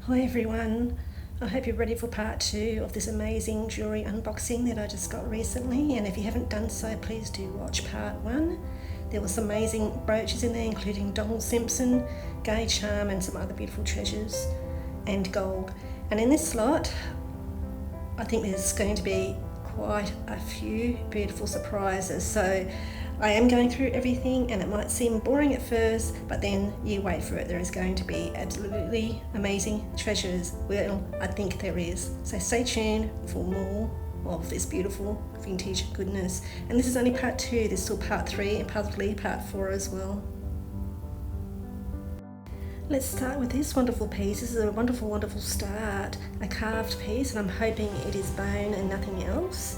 Hi everyone, I hope you're ready for part 2 of this amazing jewellery unboxing that I just got recently, and if you haven't done so, please do watch part 1. There was some amazing brooches in there, including Donald Simpson, Gay Charm and some other beautiful treasures and gold. And in this slot I think there's going to be quite a few beautiful surprises, so I am going through everything and it might seem boring at first, but then you wait for it. There is going to be absolutely amazing treasures. Well, I think there is. So stay tuned for more of this beautiful vintage goodness. And this is only part 2, there's still part 3 and possibly part 4 as well. Let's start with this wonderful piece. This is a wonderful, wonderful start. A carved piece, and I'm hoping it is bone and nothing else.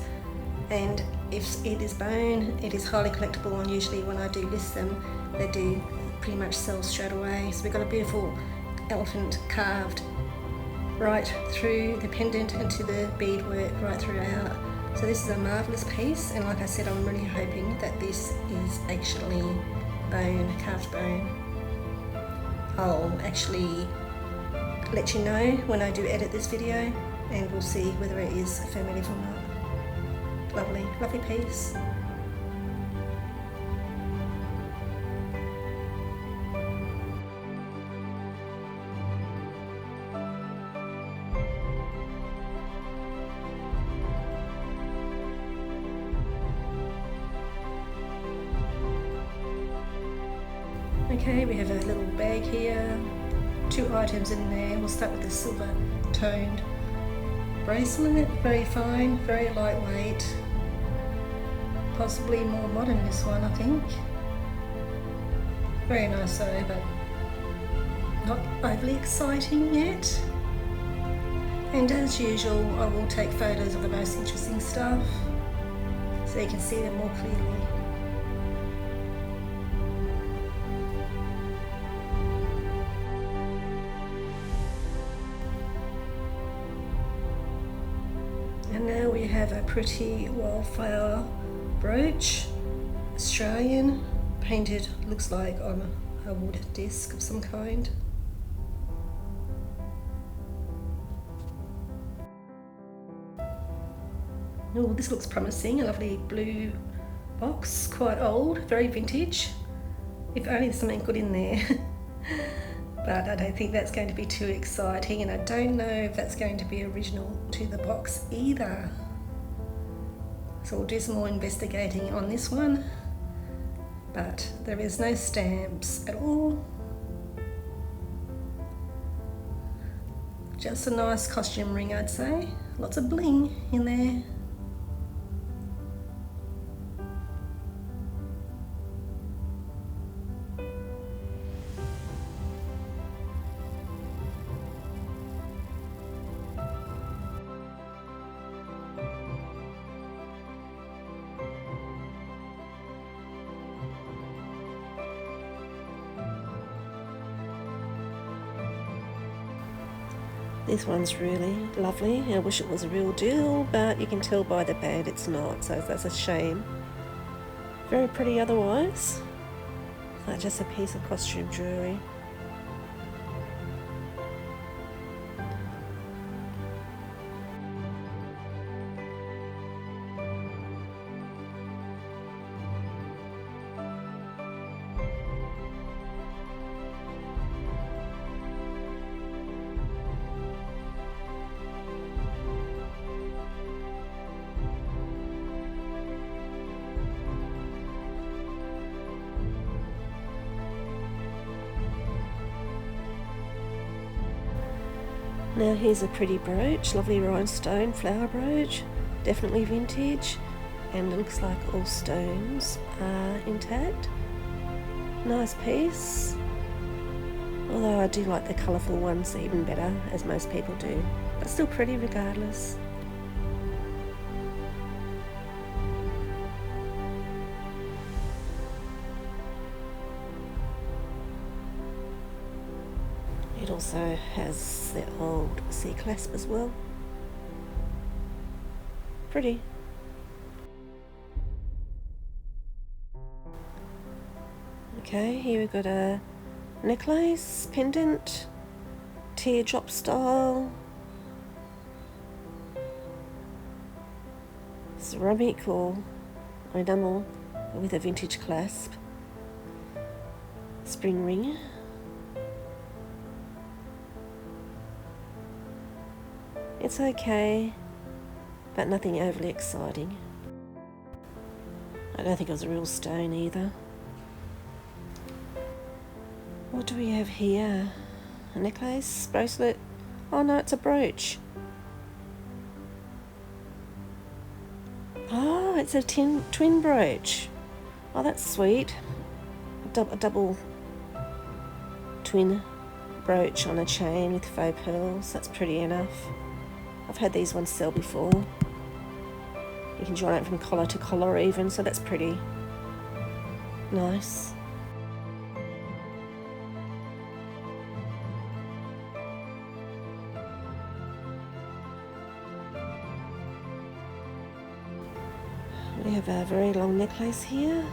And if it is bone, it is highly collectible, and usually when I do list them, they do pretty much sell straight away. So we've got a beautiful elephant carved right through the pendant and to the beadwork right throughout. So this is a marvellous piece, and like I said, I'm really hoping that this is actually bone, carved bone. I'll actually let you know when I do edit this video, and we'll see whether it is affirmative or not. Lovely, lovely piece. Okay, we have a little bag here, 2 items in there. We'll start with the silver toned bracelet, very fine, very lightweight, possibly more modern this one, I think. Very nice though, but not overly exciting yet. And as usual, I will take photos of the most interesting stuff so you can see them more clearly. And now we have a pretty wildflower brooch, Australian, painted, looks like on a wood disc of some kind. Oh, this looks promising, a lovely blue box, quite old, very vintage. If only there's something good in there. But I don't think that's going to be too exciting, and I don't know if that's going to be original to the box either. So we'll do some more investigating on this one, but there is no stamps at all. Just a nice costume ring, I'd say. Lots of bling in there. This one's really lovely. I wish it was a real deal, but you can tell by the band it's not, so that's a shame. Very pretty otherwise. Not just a piece of costume jewellery. Now here's a pretty brooch, lovely rhinestone flower brooch, definitely vintage, and it looks like all stones are intact. Nice piece, although I do like the colourful ones even better, as most people do, but still pretty regardless. It also has the old C clasp as well. Pretty. Okay, here we've got a necklace, pendant, teardrop style, ceramic or enamel with a vintage clasp, spring ring. It's okay, but nothing overly exciting. I don't think it was a real stone either. What do we have here? A necklace? Bracelet? Oh no, it's a brooch. Oh, it's a twin brooch. Oh, that's sweet. A double twin brooch on a chain with faux pearls. That's pretty enough. I've had these ones sell before. You can join it from collar to collar even, so that's pretty nice. We have a very long necklace here.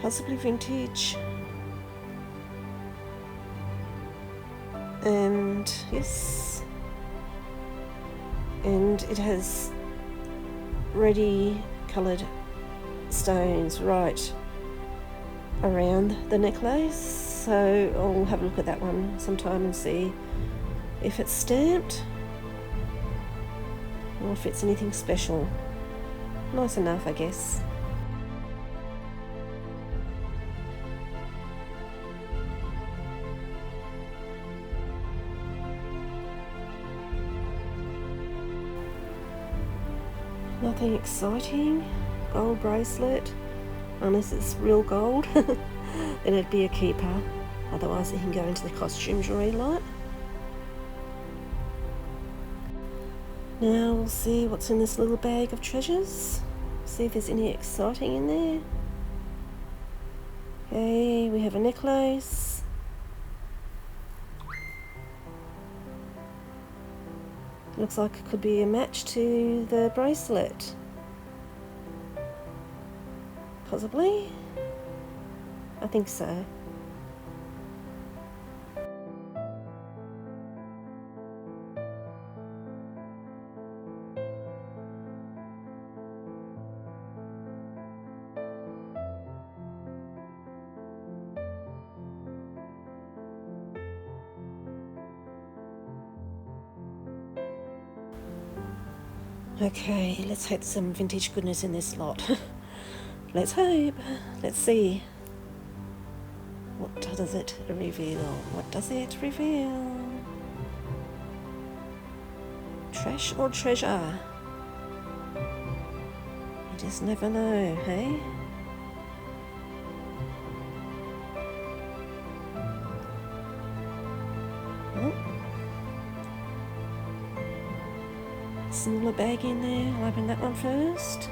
Possibly vintage. And yes, and it has ready coloured stones right around the necklace, so I'll have a look at that one sometime and see if it's stamped or if it's anything special. Nice enough, I guess. Nothing exciting. Gold bracelet, unless it's real gold, then it'd be a keeper. Otherwise it can go into the costume jewellery lot. Now we'll see what's in this little bag of treasures. See if there's any exciting in there. Okay, we have a necklace. Looks like it could be a match to the bracelet. Possibly? I think so. Okay, let's hope some vintage goodness in this lot. Let's hope. Let's see. What does it reveal? What does it reveal? Trash or treasure? You just never know, hey? Oh. Smaller bag in there. I'll open that one first.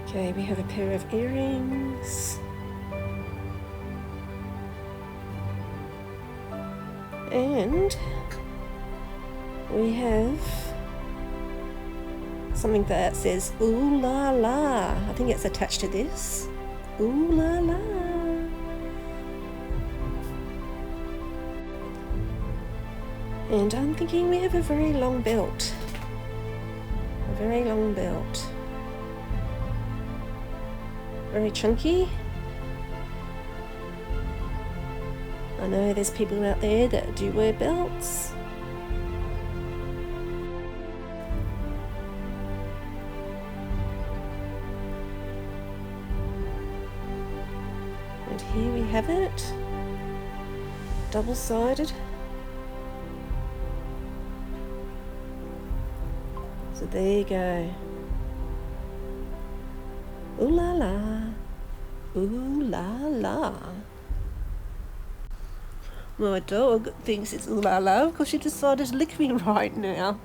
Okay, we have a pair of earrings. And we have something that says ooh la la. I think it's attached to this. Ooh la la. And I'm thinking we have a very long belt. A very long belt. Very chunky. I know there's people out there that do wear belts. And here we have it. Double-sided. So there you go. Ooh la la. Ooh la la. My dog thinks it's ooh la la because she decided to lick me right now.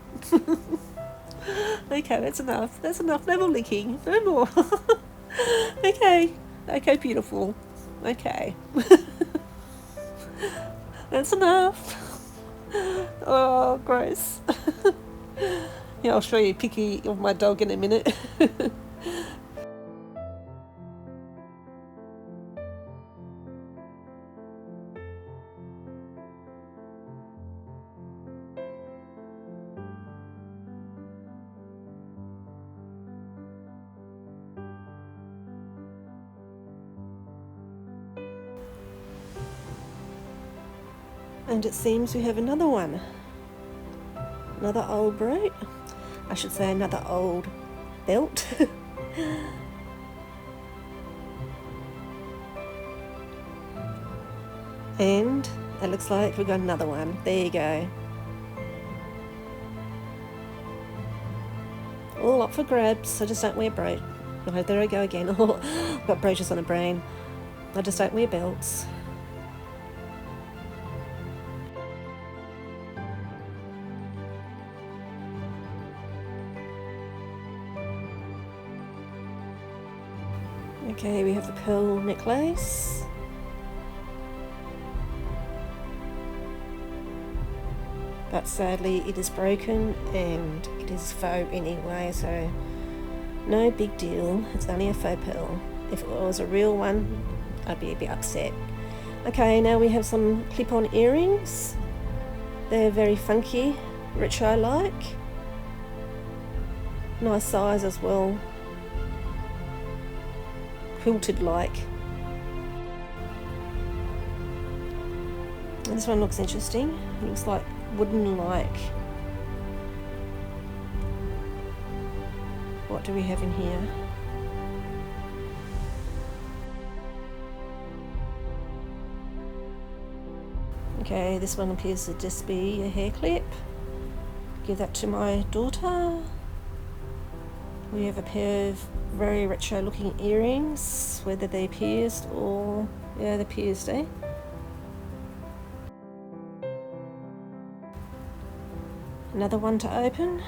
Okay, that's enough. That's enough. No more licking. No more. Okay. Okay, beautiful. Okay. That's enough. Oh, gross. Yeah, I'll show you a picky of my dog in a minute. And it seems we have another one. Another old brooch. I should say another old belt. And it looks like we've got another one. There you go. All up for grabs. So just don't wear brooch. Oh, there I go again. Oh, I've got brooches on the brain. I just don't wear belts. Okay, we have the pearl necklace. But sadly it is broken and it is faux anyway, so no big deal. It's only a faux pearl. If it was a real one, I'd be a bit upset. Okay, now we have some clip-on earrings. They're very funky, retro-like. Nice size as well. Quilted-like. This one looks interesting. It looks like wooden-like. What do we have in here? Okay, this one appears to just be a hair clip. Give that to my daughter. We have a pair of very retro looking earrings, whether they're pierced or, yeah, they're pierced, eh? Another one to open.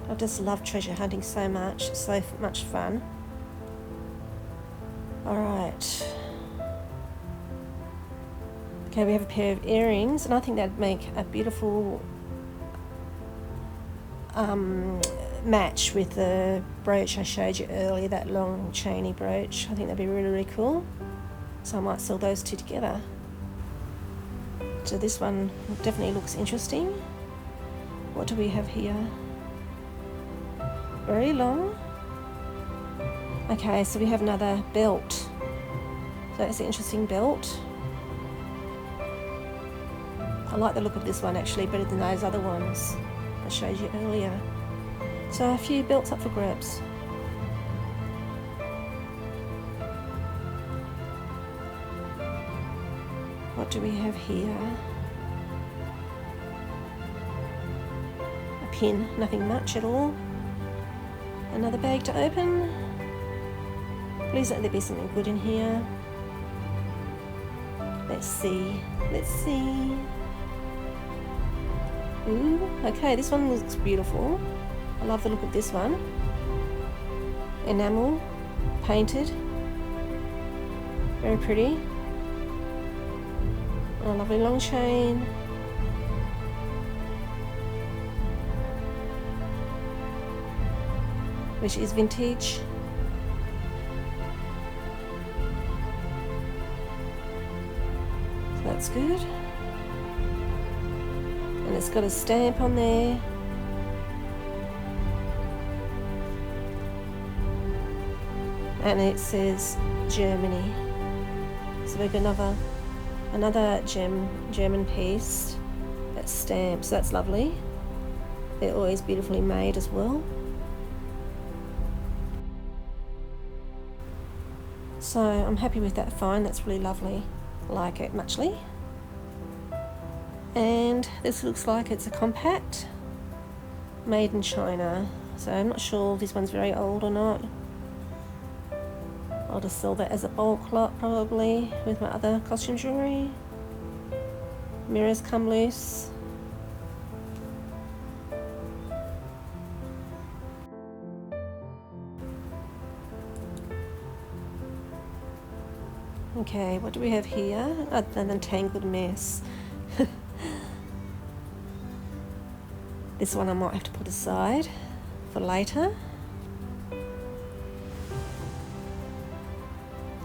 I just love treasure hunting so much, it's so much fun. Alright. Okay, we have a pair of earrings, and I think that'd make a beautiful match with the brooch I showed you earlier, that long chainy brooch. I think that'd be really, really cool. So I might sell those two together. So this one definitely looks interesting. What do we have here? Very long. Okay, so we have another belt. So that's an interesting belt. I like the look of this one actually better than those other ones I showed you earlier. So a few belts up for grabs. What do we have here? A pin, nothing much at all. Another bag to open. Please let there be something good in here. Let's see. Let's see. Ooh, okay, this one looks beautiful. I love the look of this one. Enamel, painted. Very pretty. A lovely long chain. Which is vintage. So that's good. And it's got a stamp on there. And it says Germany. So we've got another German piece that's stamped, so that's lovely. They're always beautifully made as well. So I'm happy with that find, that's really lovely. I like it muchly. And this looks like it's a compact, made in China. So I'm not sure if this one's very old or not. I'll just sell that as a bulk lot probably with my other costume jewellery. Mirrors come loose. Okay, what do we have here other than a tangled mess? This one I might have to put aside for later.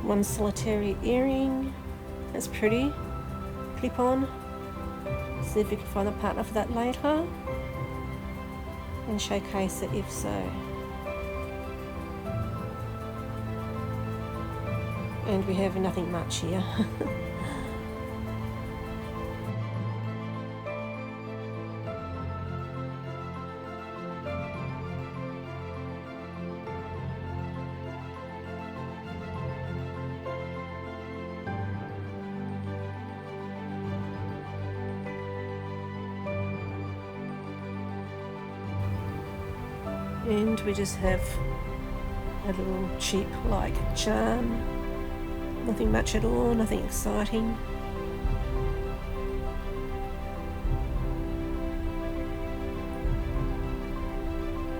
One solitary earring. That's pretty. Clip on. See if we can find a partner for that later. And showcase it if so. And we have nothing much here. And we just have a little cheap like charm. Nothing much at all, nothing exciting.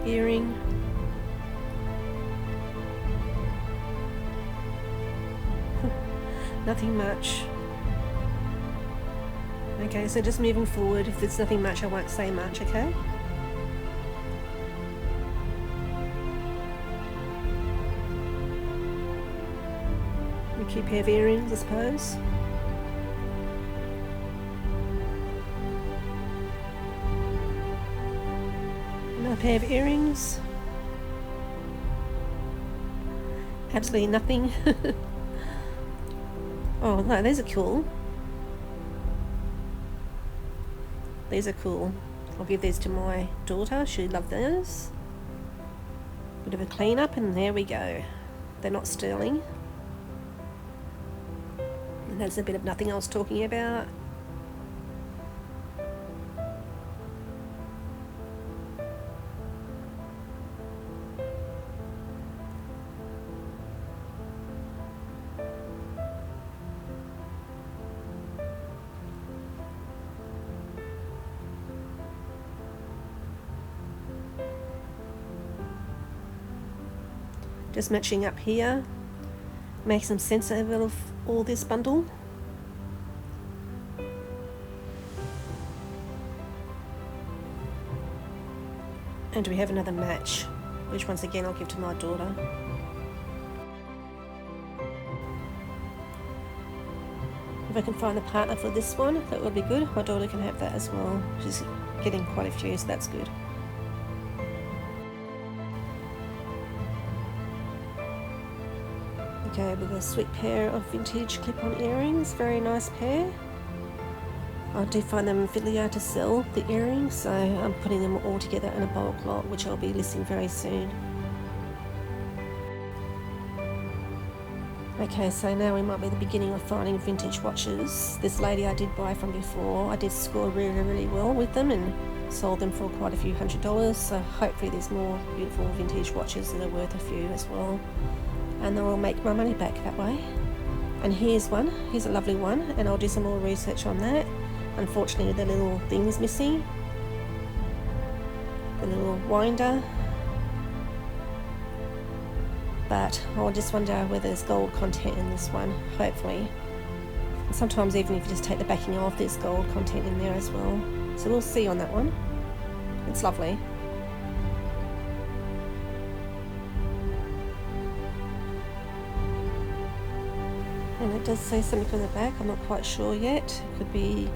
Earring. Nothing much. Okay, so just moving forward, if there's nothing much I won't say much, okay? A cute pair of earrings, I suppose. Another pair of earrings. Absolutely nothing. Oh no, these are cool. These are cool. I'll give these to my daughter, she'd love those. Bit of a clean up and there we go. They're not sterling. And that's a bit of nothing I was talking about. Just matching up here, make some sense out of all this bundle. And we have another match, which once again I'll give to my daughter. If I can find the partner for this one, that would be good. My daughter can have that as well. She's getting quite a few, so that's good. Okay, we've got a sweet pair of vintage clip-on earrings, very nice pair. I do find them fiddly hard to sell, the earrings, so I'm putting them all together in a bulk lot, which I'll be listing very soon. Okay, so now we might be the beginning of finding vintage watches. This lady I did buy from before, I did score really well with them and sold them for quite a few $100s, so hopefully there's more beautiful vintage watches that are worth a few as well. And then I'll make my money back that way. And here's one, here's a lovely one, and I'll do some more research on that. Unfortunately the little thing's missing, the little winder, but I just wonder whether there's gold content in this one, hopefully. And sometimes even if you just take the backing off, there's gold content in there as well, so we'll see on that one. It's lovely. And it does say something on the back, I'm not quite sure yet. It could be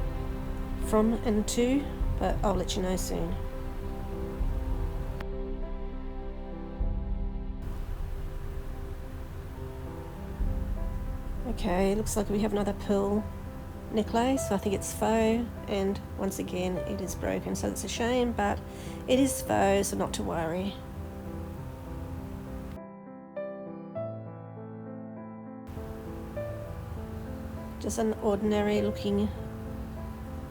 from and to, but I'll let you know soon. Okay, looks like we have another pearl necklace. I think it's faux, and once again it is broken, so it's a shame, but it is faux, so not to worry. Just an ordinary looking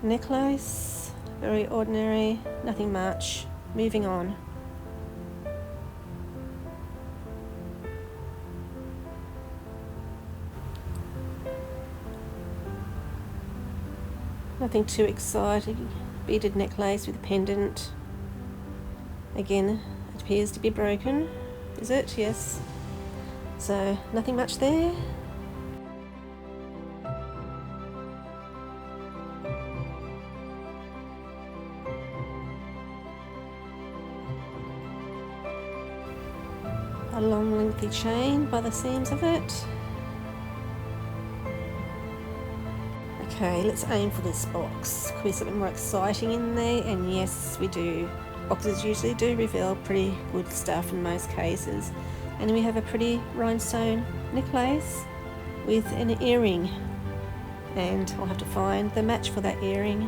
necklace, very ordinary, nothing much. Moving on. Nothing too exciting. Beaded necklace with a pendant. Again, it appears to be broken. Is it? Yes. So nothing much there. a long lengthy chain by the seams of it. Okay, let's aim for this box. Could be something more exciting in there, and yes, we do. Boxes usually do reveal pretty good stuff in most cases. And we have a pretty rhinestone necklace with an earring, and I'll have to find the match for that earring.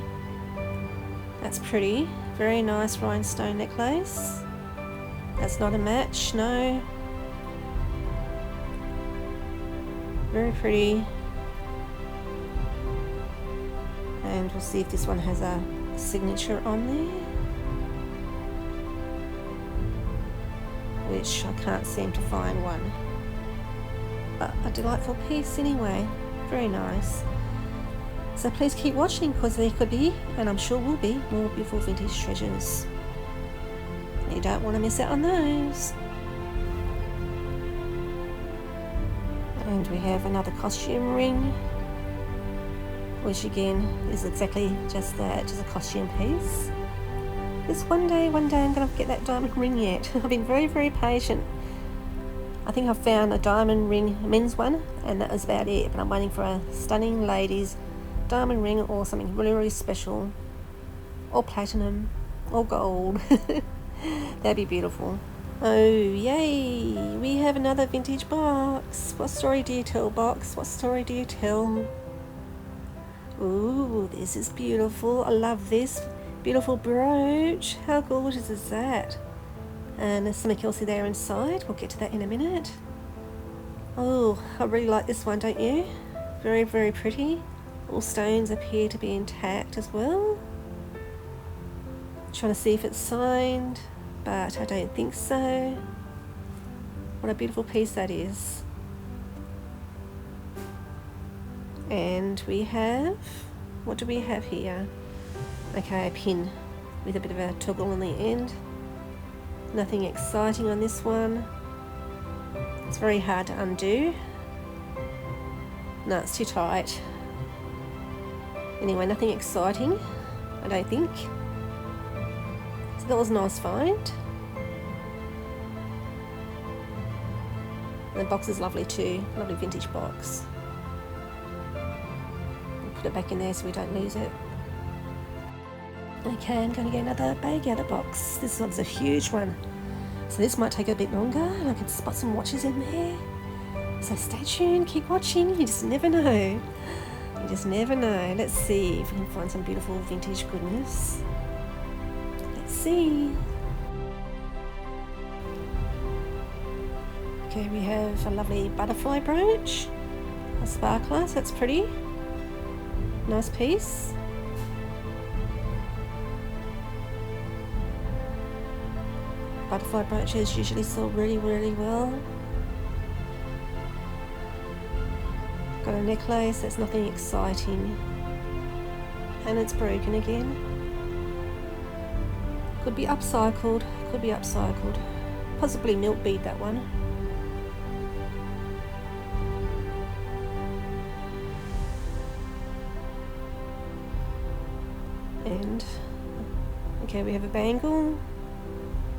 That's pretty. Very nice rhinestone necklace. That's not a match, no. Very pretty. And we'll see if this one has a signature on there, which I can't seem to find one. But a delightful piece anyway. Very nice. So please keep watching, because there could be, and I'm sure will be, more beautiful vintage treasures. You don't want to miss out on those. And we have another costume ring, which again is exactly just that, just a costume piece. Just one day I'm going to get that diamond ring yet. I've been very, very patient. I think I've found a diamond ring, a men's one, and that was about it. But I'm waiting for a stunning ladies diamond ring, or something really, really special, or platinum, or gold. That'd be beautiful. Oh yay, we have another vintage box. What story do you tell, box? What story do you tell? Ooh, this is beautiful. I love this beautiful brooch. How gorgeous is that? And there's something else there inside. We'll get to that in a minute. Oh, I really like this one, don't you? Very, very pretty. All stones appear to be intact as well. Trying to see if it's signed, but I don't think so. What a beautiful piece that is. And we have, what do we have here? Okay, a pin with a bit of a toggle on the end. Nothing exciting on this one. It's very hard to undo. No, it's too tight. Anyway, nothing exciting, I don't think. So that was a nice find. And the box is lovely too, lovely vintage box. Put it back in there so we don't lose it. Okay, I'm going to get another bag out of the box. This one's a huge one, so this might take a bit longer, and I can spot some watches in there. So stay tuned, keep watching, you just never know. You just never know. Let's see if we can find some beautiful vintage goodness. Let's see. Okay, we have a lovely butterfly brooch, a sparkler, so that's pretty. Nice piece. Butterfly brooches usually sell really, really well. Got a necklace that's nothing exciting. And it's broken again. Could be upcycled, could be upcycled. Possibly milk bead, that one. And okay, we have a bangle,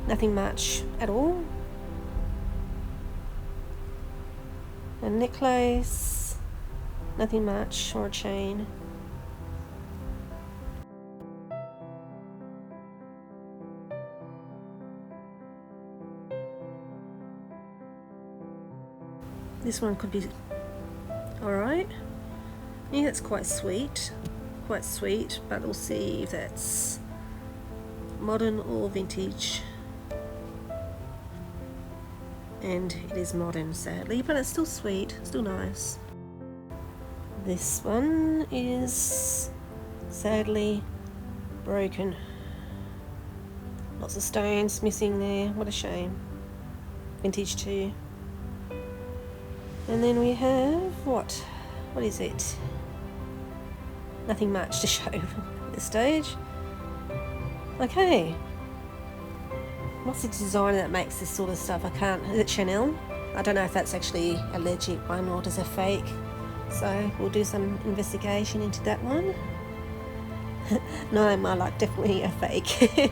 nothing much at all. A necklace, nothing much, or a chain. This one could be alright. Yeah, that's quite sweet, but we'll see if that's modern or vintage. And it is modern, sadly, but it's still sweet, still nice. This one is sadly broken. Lots of stones missing there, what a shame. Vintage too. And then we have, what is it? Nothing much to show at this stage. Okay. What's the designer that makes this sort of stuff? I can't, is it Chanel? I don't know if that's actually a legit one or just a fake. So we'll do some investigation into that one. No, my luck, definitely a fake.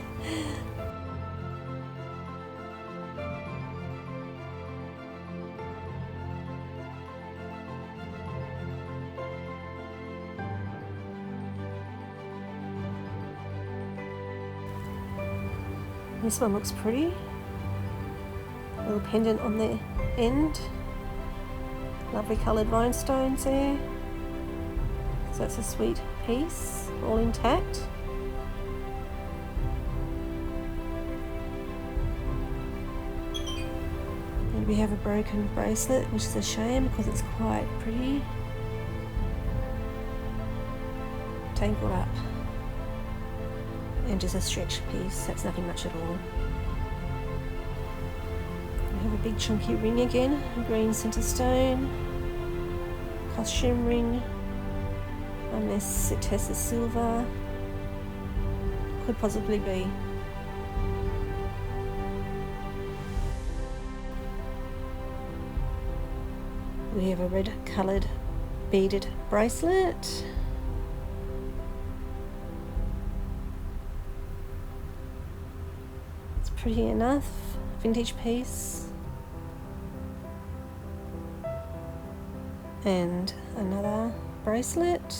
This one looks pretty. A little pendant on the end. Lovely coloured rhinestones there. So that's a sweet piece, all intact. And we have a broken bracelet, which is a shame because it's quite pretty. Tangled up. And just a stretch piece, that's nothing much at all. We have a big chunky ring again, a green centre stone, costume ring, unless it tests silver, could possibly be. We have a red coloured beaded bracelet. It's pretty enough, vintage piece. And another bracelet.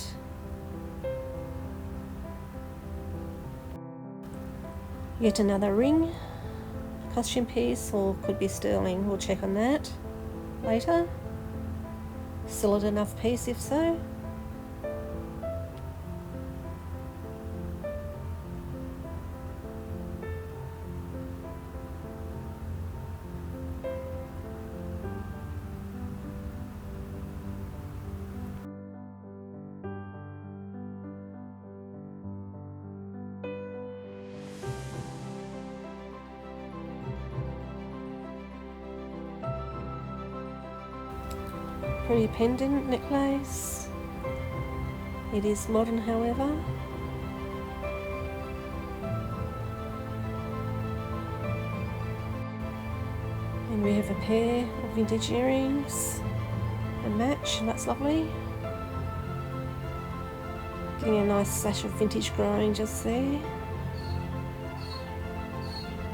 Yet another ring, costume piece, or could be sterling, we'll check on that later. Solid enough piece if so. Pretty pendant necklace. It is modern, however. And we have a pair of vintage earrings, a match, and that's lovely. Getting a nice sash of vintage growing just there.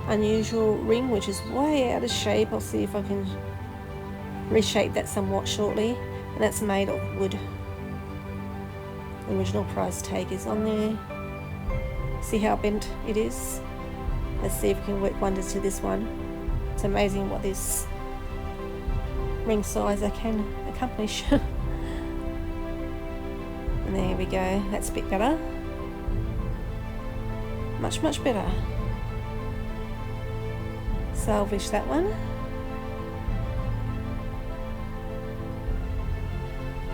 Unusual ring, which is way out of shape. I'll see if I can reshape that somewhat shortly, and that's made of wood. The original price tag is on there. See how bent it is? Let's see if we can work wonders to this one. It's amazing what this ring size I can accomplish. And there we go, that's a bit better. Much better. Salvage that one.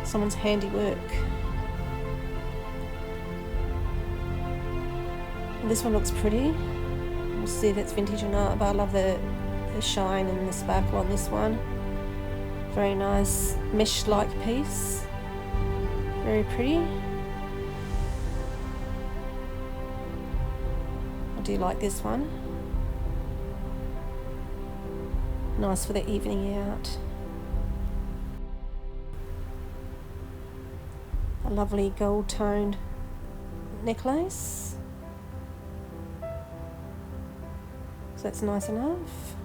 Someone's handiwork. This one looks pretty. We'll see if it's vintage or not, but I love the shine and the sparkle on this one. Very nice mesh-like piece. Very pretty. I do like this one. Nice for the evening out. A lovely gold-toned necklace. So that's nice enough.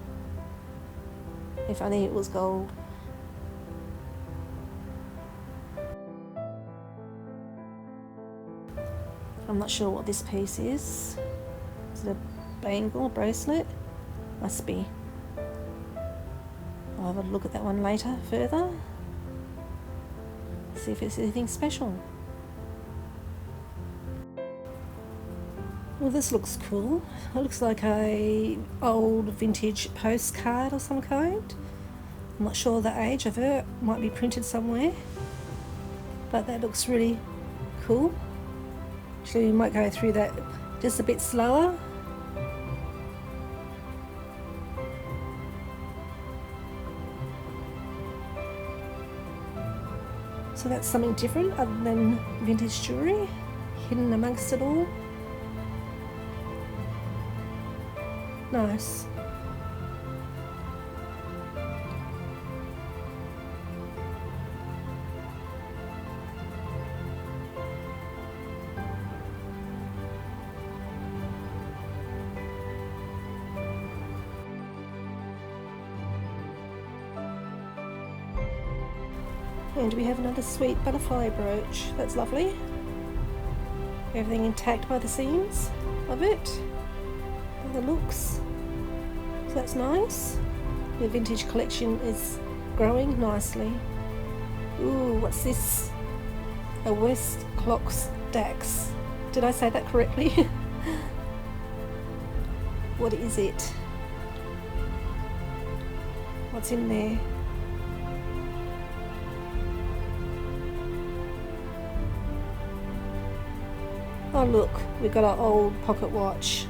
If only it was gold. I'm not sure what this piece is. Is it a bangle, bracelet? Must be. I'll have a look at that one later, further. See if it's anything special. Well, this looks cool. It looks like a old vintage postcard of some kind. I'm not sure the age of it. Might be printed somewhere. But that looks really cool. Actually, we might go through that just a bit slower. So that's something different other than vintage jewellery, hidden amongst it all. Nice. And we have another sweet butterfly brooch. That's lovely. Everything intact by the seams of it. the looks. So that's nice. The vintage collection is growing nicely. Ooh, what's this? A West Clocks Dax. Did I say that correctly? What is it? What's in there? Oh look, we've got our old pocket watch.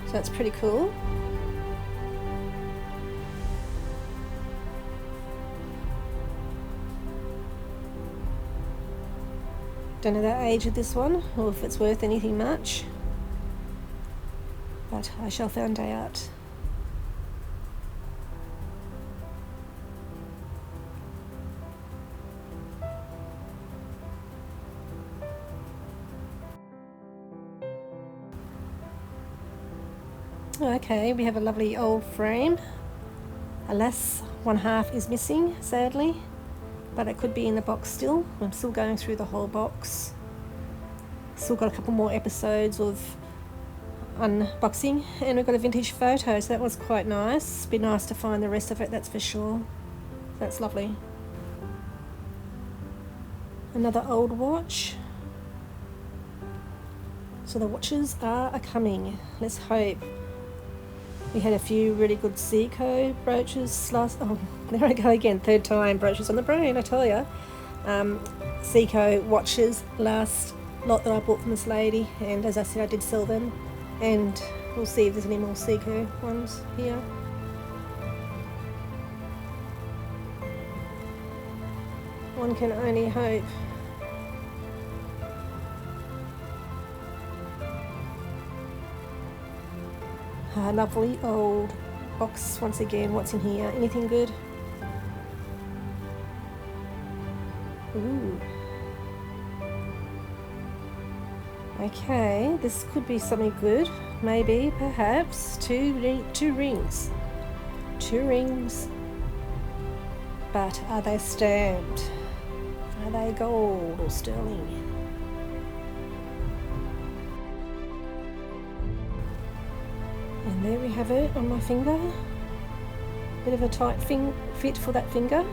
So that's pretty cool. Don't know the age of this one or if it's worth anything much, but I shall find out. Okay, we have a lovely old frame. Alas, one half is missing, sadly, but it could be in the box still. I'm still going through the whole box. Still got a couple more episodes of unboxing, and we've got a vintage photo, so that was quite nice. Be nice to find the rest of it, that's for sure. That's lovely. Another old watch. So the watches are coming. Let's hope. We had a few really good Seiko brooches last. Oh, there I go again, third time brooches on the brain, I tell ya. Seiko watches last lot that I bought from this lady, and as I said, I did sell them, and we'll see if there's any more Seiko ones here. One can only hope. Lovely old box once again. What's in here? Anything good? Ooh. Okay, this could be something good. Maybe, perhaps. Two rings. Two rings. But are they stamped? Are they gold or sterling? And there we have it on my finger. Bit of a tight fit for that finger.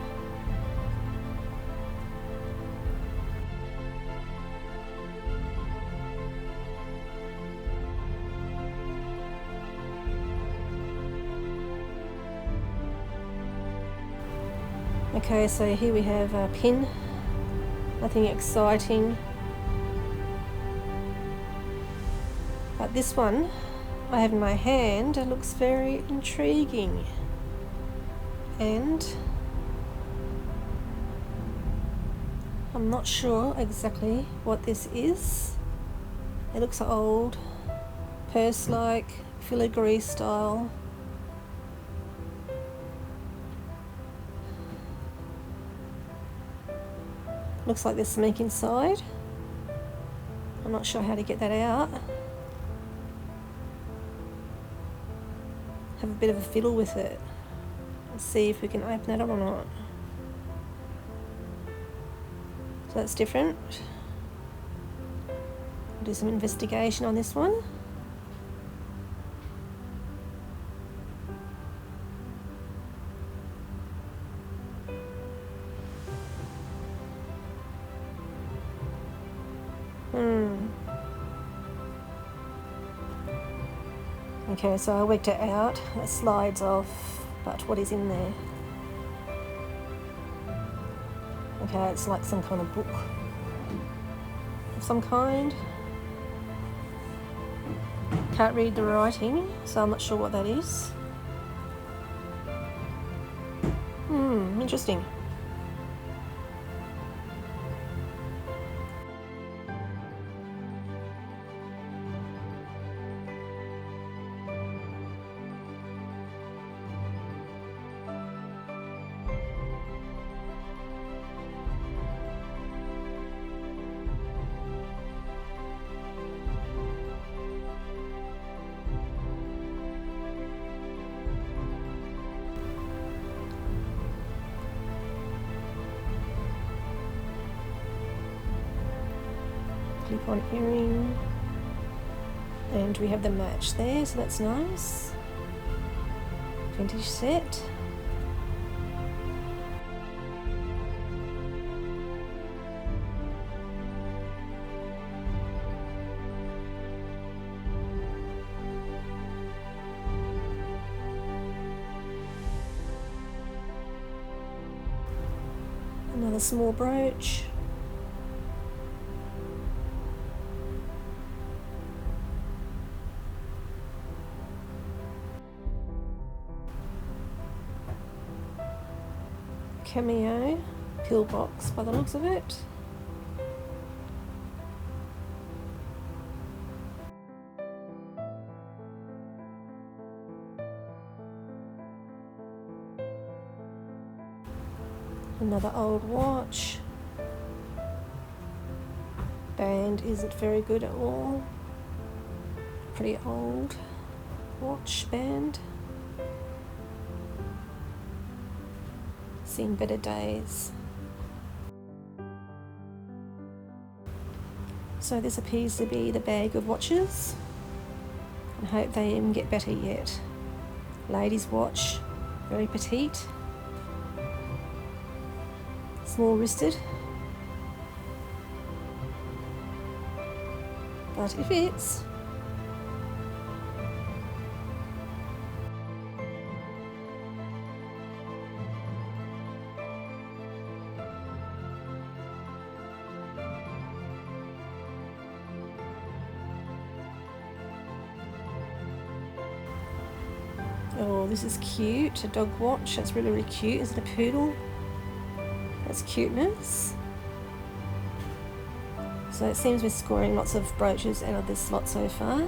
Okay, so here we have a pin. Nothing exciting. But this one I have in my hand, it looks very intriguing, and I'm not sure exactly what this is. It looks old, purse-like, filigree style. Looks like there's something inside. I'm not sure how to get that out. Have a bit of a fiddle with it. Let's see if we can open that up or not. So that's different. I'll do some investigation on this one. Okay, so I worked it out. It slides off, but what is in there? Okay, it's like some kind of book of some kind. Can't read the writing, so I'm not sure what that is. Interesting. Clip-on earring. And we have the match there, so that's nice. Vintage set. Another small brooch. Cameo pillbox by the looks of it. Another old watch. Band isn't very good at all. Pretty old watch band. Seen better days. So this appears to be the bag of watches. I hope they even get better yet. Ladies' watch, very petite. Small wristed. But it fits. Oh, this is cute. A dog watch. That's really, really cute. Is it a poodle? That's cuteness. So it seems we're scoring lots of brooches out of this lot so far.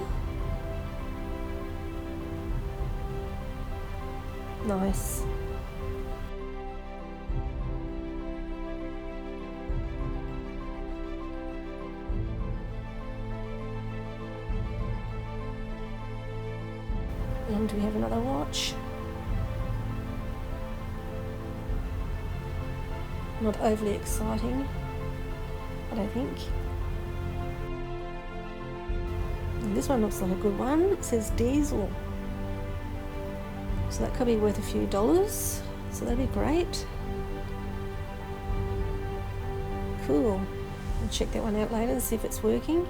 Nice. And we have another watch. Not overly exciting, I don't think. And this one looks like a good one. It says diesel. So that could be worth a few dollars. So that'd be great. Cool. I'll check that one out later and see if it's working.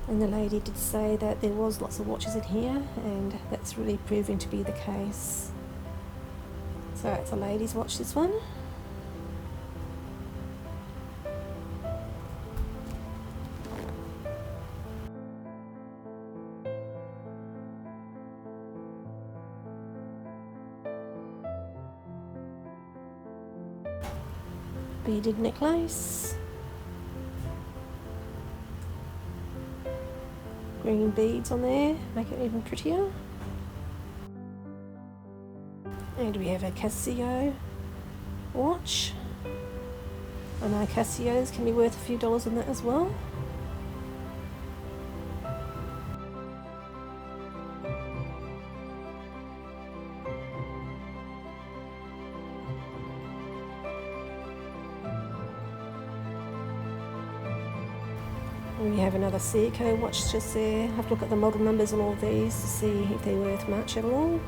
And the lady did say that there was lots of watches in here, and that's really proving to be the case. So it's a lady's watch, this one. Beaded necklace. Green beads on there, make it even prettier. And we have a Casio watch. I know Casios can be worth a few dollars on that as well. We have another Seiko watch just there. Have to look at the model numbers on all of these to see if they're worth much at all.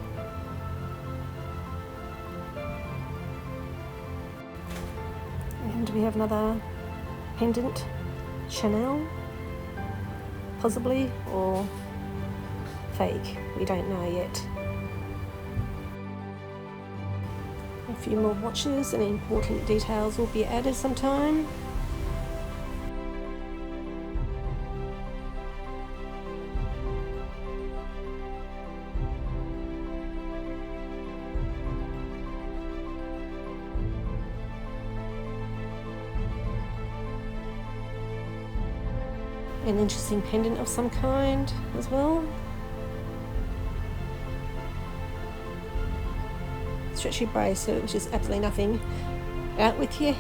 And we have another pendant, Chanel, possibly, or fake, we don't know yet. A few more watches and important details will be added sometime. An interesting pendant of some kind as well. Stretchy bracelet, which is absolutely nothing. Out with you.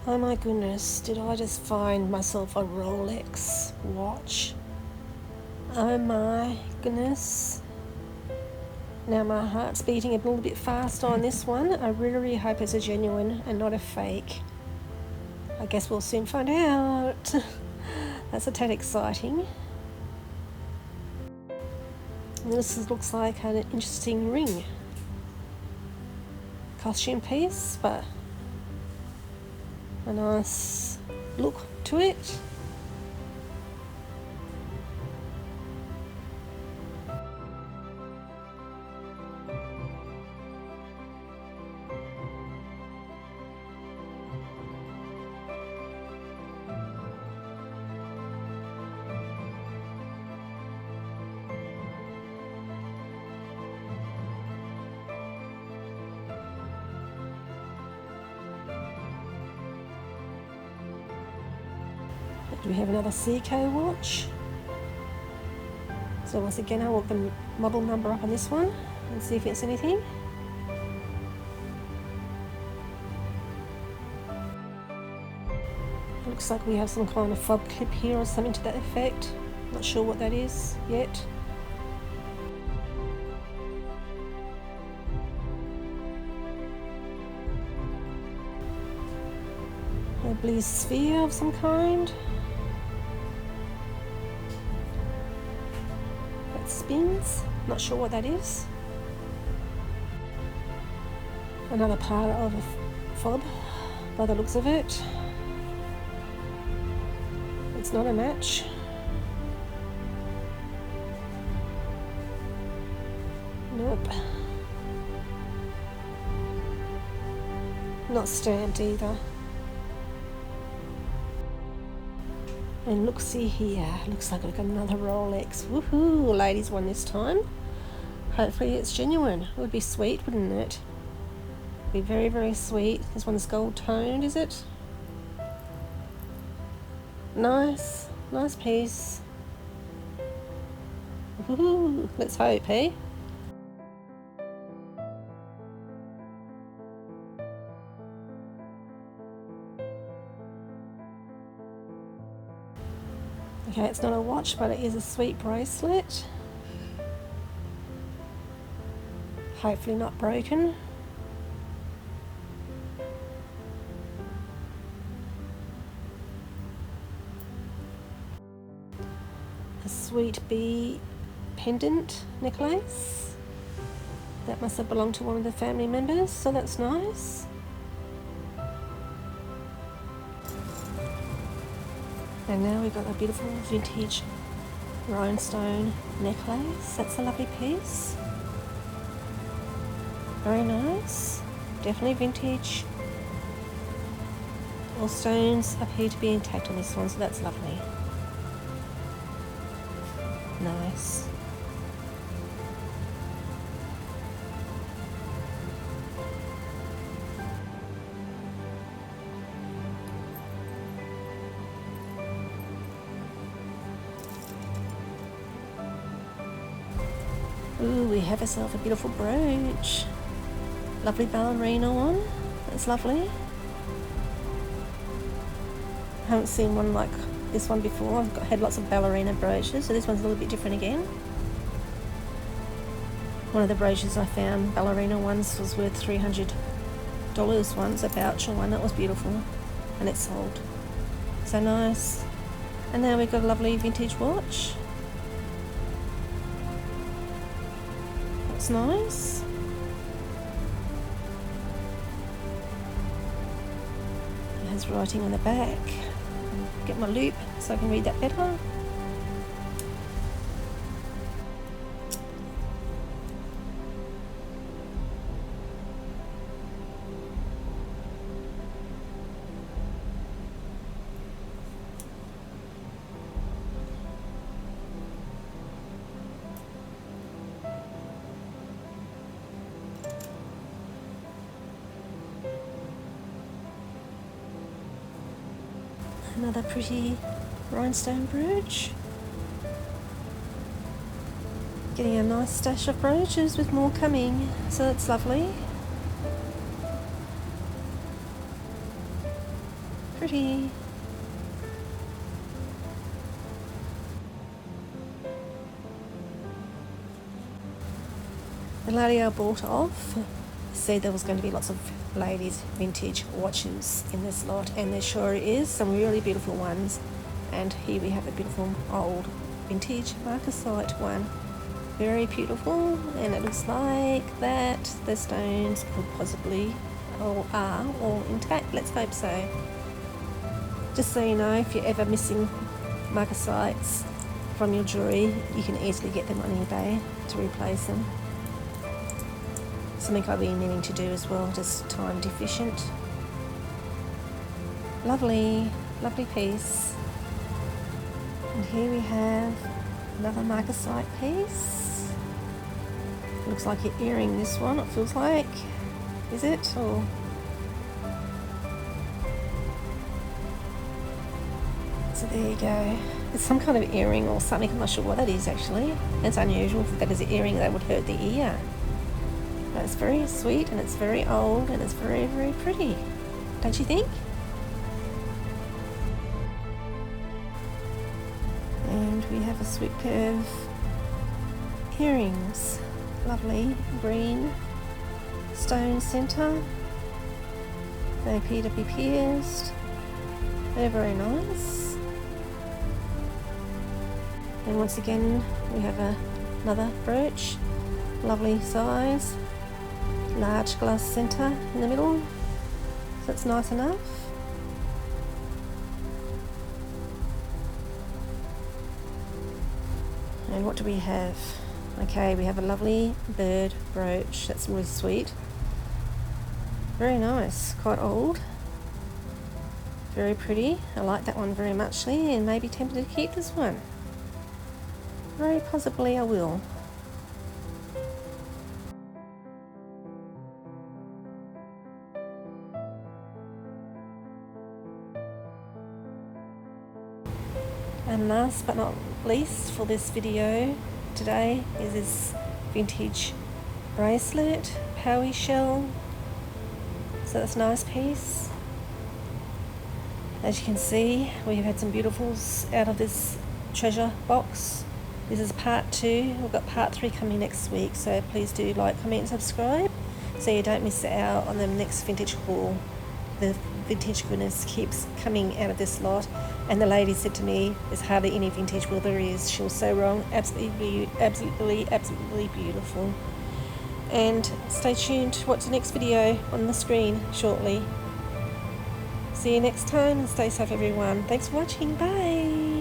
Oh my goodness, did I just find myself a Rolex watch? Oh my goodness. Now my heart's beating a little bit fast on this one. I really hope it's a genuine and not a fake. I guess we'll soon find out. That's a tad exciting. And this looks like an interesting ring. Costume piece, but a nice look to it. Do we have another Seiko watch? So once again, I'll look the model number up on this one and see if it's anything. It looks like we have some kind of fob clip here or something to that effect. Not sure what that is yet. A blue sphere of some kind. That spins. Not sure what that is. Another part of a fob by the looks of it. It's not a match. Nope. Not stamped either. And look, see here, looks like we've got another Rolex. Woohoo, ladies one this time. Hopefully it's genuine. It would be sweet, wouldn't it? Be very, very sweet. This one's gold toned, is it? Nice, nice piece. Woohoo, let's hope, eh? Okay, it's not a watch, but it is a sweet bracelet. Hopefully not broken. A sweet bee pendant necklace. That must have belonged to one of the family members, so that's nice. And now we've got a beautiful vintage rhinestone necklace. That's a lovely piece. Very nice. Definitely vintage. All stones appear to be intact on this one, so that's lovely. Nice. Ooh, we have ourselves a beautiful brooch. Lovely ballerina one. That's lovely. I haven't seen one like this one before. I've had lots of ballerina brooches, so this one's a little bit different again. One of the brooches I found, ballerina ones, was worth $300 once, a voucher one. That was beautiful, and it sold. So nice. And now we've got a lovely vintage watch. That's nice. It has writing on the back. Get my loop so I can read that better. Another pretty rhinestone brooch. Getting a nice stash of brooches with more coming, so that's lovely. pretty. The lady I bought off said there was going to be lots of ladies' vintage watches in this lot, and there sure is, some really beautiful ones. And here we have a beautiful old vintage marcasite one. Very beautiful, and it looks like that the stones could possibly or are all intact. Let's hope so. Just so you know, if you're ever missing marcasites from your jewellery, you can easily get them on eBay to replace them. Something I've been meaning to do as well, just time deficient. Lovely, lovely piece. And here we have another marcasite piece. Looks like an earring, this one, it feels like. Is it? Or so there you go. It's some kind of earring or something, I'm not sure what that is actually. It's unusual if that is an earring that would hurt the ear. But it's very sweet, and it's very old, and it's very, very pretty. Don't you think? And we have a sweet pair of earrings. Lovely green stone centre. They appear to be pierced. They're very nice. And once again we have another brooch. Lovely size. Large glass centre in the middle. So it's nice enough. And what do we have? Okay, we have a lovely bird brooch. That's really sweet. Very nice. Quite old. Very pretty. I like that one very muchly, and maybe tempted to keep this one. Very possibly I will. And last but not least for this video today is this vintage bracelet, Powie shell. So that's a nice piece. As you can see, we have had some beautifuls out of this treasure box. This is part 2. We've got part 3 coming next week, so please do like, comment and subscribe so you don't miss out on the next vintage haul. The vintage goodness keeps coming out of this lot, and the lady said to me there's hardly any vintage. Well, there is. She was so wrong. Absolutely beautiful. And stay tuned to watch the next video on the screen shortly. See you next time, and stay safe everyone. Thanks for watching. Bye.